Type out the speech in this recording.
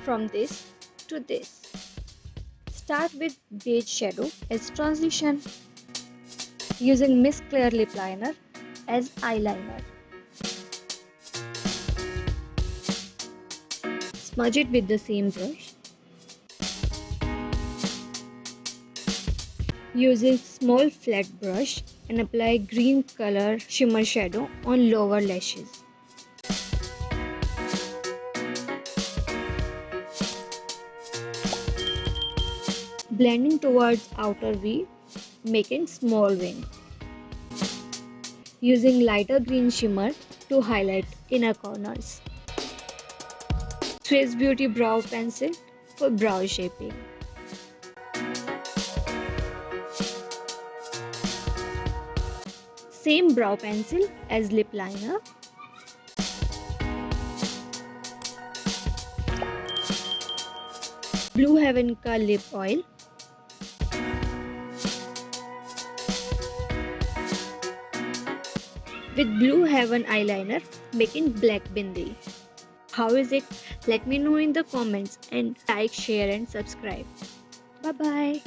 from this to this. Start with beige shadow as transition, using Miss Clear lip liner as eyeliner. Smudge it with the same brush. Using small flat brush and apply green color shimmer shadow on lower lashes. Blending towards outer V, making small wing. Using lighter green shimmer to highlight inner corners. Swiss Beauty Brow Pencil for brow shaping. Same brow pencil as lip liner. Blue Heaven का lip oil. With Blue Heaven eyeliner, making black bindi. How is it? Let me know in the comments and like, share and subscribe. Bye bye.